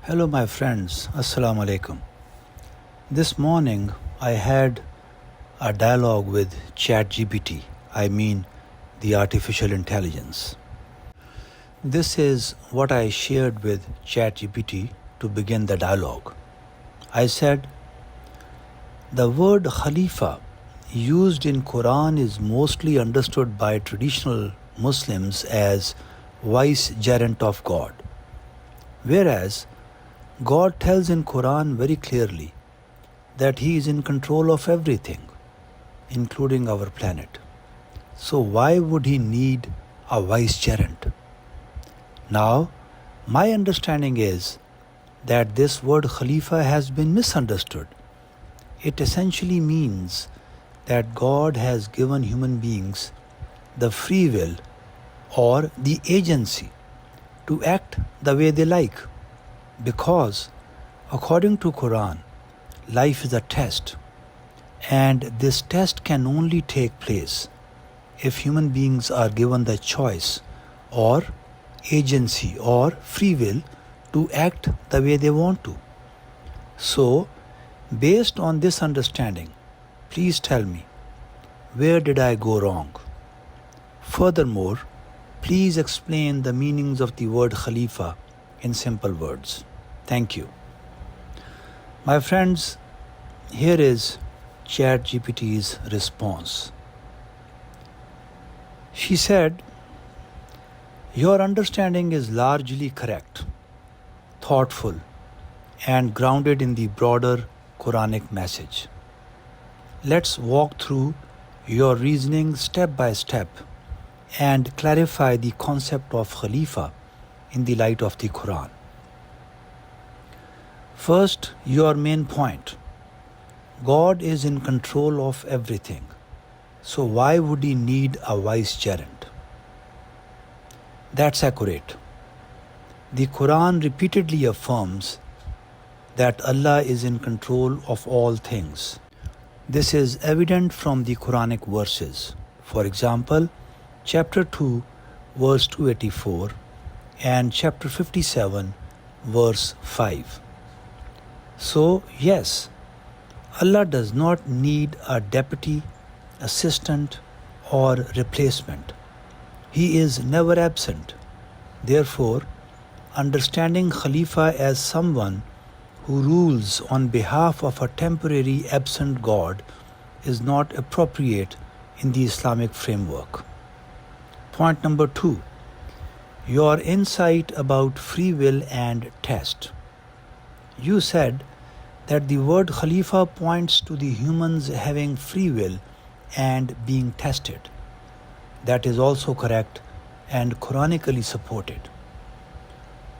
Hello, my friends. Assalamu alaikum. This morning I had a dialogue with ChatGPT, I mean the artificial intelligence. This is what I shared with ChatGPT to begin the dialogue. I said, the word Khalifa used in Quran is mostly understood by traditional Muslims as vicegerent of God, whereas God tells in Quran very clearly that He is in control of everything, including our planet. So why would He need a vicegerent? Now, my understanding is that this word Khalifa has been misunderstood. It essentially means that God has given human beings the free will or the agency to act the way they like. Because according to Quran, life is a test, and this test can only take place if human beings are given the choice or agency or free will to act the way they want to. So, based on this understanding, please tell me, where did I go wrong? Furthermore, please explain the meanings of the word Khalifa in simple words. Thank you. My friends, here is ChatGPT's response. She said, your understanding is largely correct, thoughtful, and grounded in the broader Quranic message. Let's walk through your reasoning step by step and clarify the concept of Khalifa in the light of the Quran. First, your main point. God is in control of everything. So why would He need a vicegerent? That's accurate. The Quran repeatedly affirms that Allah is in control of all things. This is evident from the Quranic verses. For example, chapter 2, verse 284 and chapter 57, verse 5. So, yes, Allah does not need a deputy, assistant, or replacement. He is never absent. Therefore, understanding Khalifa as someone who rules on behalf of a temporary absent God is not appropriate in the Islamic framework. Point number 2. Your insight about free will and test. You said that the word Khalifa points to the humans having free will and being tested. That is also correct and Quranically supported.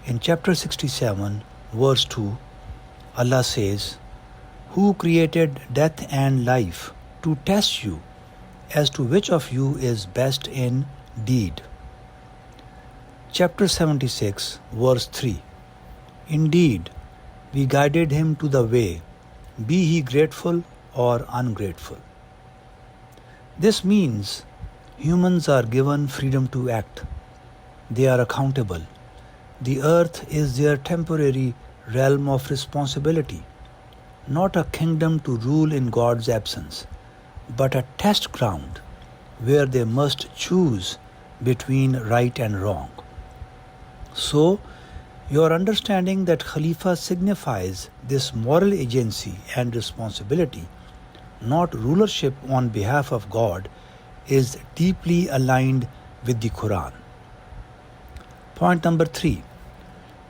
In chapter 67, verse 2, Allah says, who created death and life to test you as to which of you is best in deed. Chapter 76, verse 3, indeed, we guided him to the way, be he grateful or ungrateful. This means humans are given freedom to act. They are accountable. The earth is their temporary realm of responsibility, not a kingdom to rule in God's absence, but a test ground where they must choose between right and wrong. So, your understanding that Khalifa signifies this moral agency and responsibility, not rulership on behalf of God, is deeply aligned with the Quran. Point number 3.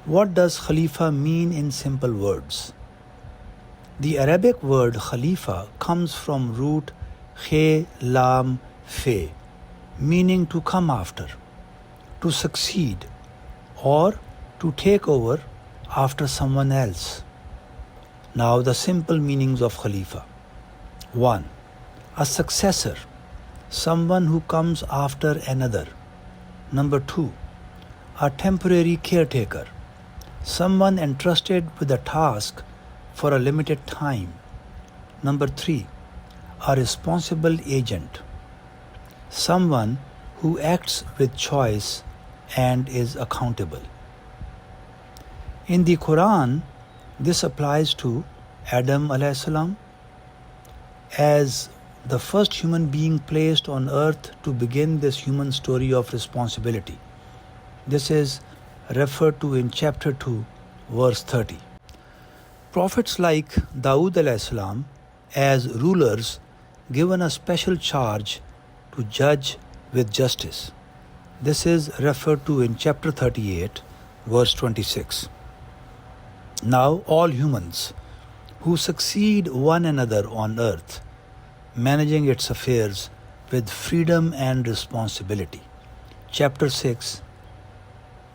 What does Khalifa mean in simple words? The Arabic word Khalifa comes from root khe, lam, fe, meaning to come after, to succeed, or to take over after someone else. Now the simple meanings of Khalifa. 1. A successor, someone who comes after another. Number 2. A temporary caretaker, someone entrusted with a task for a limited time. Number 3. A responsible agent, someone who acts with choice and is accountable. In the Quran, this applies to Adam alayhi salam as the first human being placed on earth to begin this human story of responsibility. This is referred to in chapter 2, verse 30. Prophets like Dawood alayhi salam as rulers given a special charge to judge with justice. This is referred to in chapter 38, verse 26. Now all humans who succeed one another on earth, managing its affairs with freedom and responsibility. Chapter 6,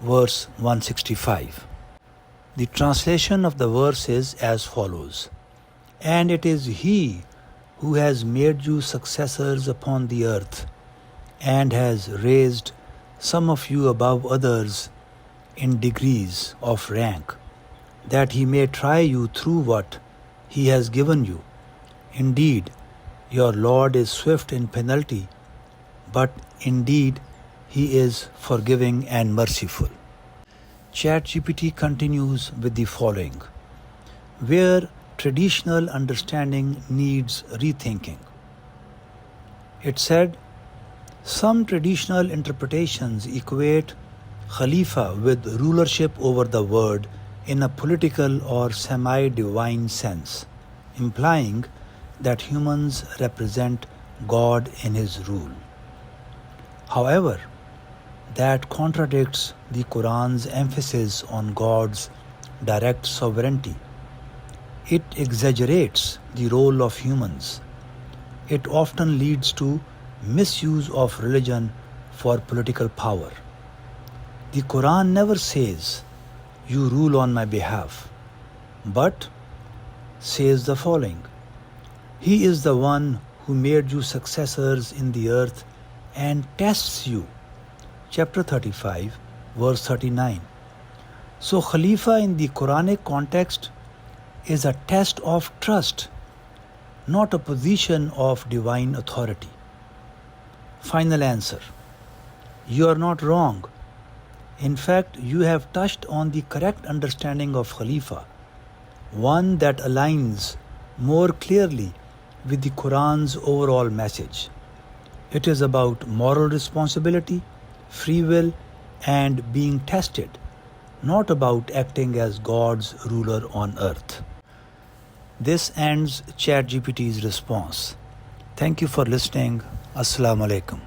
verse 165. The translation of the verse is as follows: And it is He who has made you successors upon the earth, and has raised some of you above others in degrees of rank, that He may try you through what He has given you. Indeed, your Lord is swift in penalty, but indeed He is forgiving and merciful. ChatGPT continues with the following: where traditional understanding needs rethinking. It said, some traditional interpretations equate Khalifa with rulership over the world in a political or semi-divine sense, implying that humans represent God in His rule. However, that contradicts the Quran's emphasis on God's direct sovereignty. It exaggerates the role of humans. It often leads to misuse of religion for political power. The Quran never says, "You rule on my behalf," but says the following: He is the one who made you successors in the earth and tests you. Chapter 35, verse 39. So Khalifa in the Quranic context is a test of trust, not a position of divine authority. Final answer: you are not wrong. In fact, you have touched on the correct understanding of Khalifa, one that aligns more clearly with the Quran's overall message. It is about moral responsibility, free will, and being tested, not about acting as God's ruler on earth. This ends ChatGPT's response. Thank you for listening. Assalamu alaikum.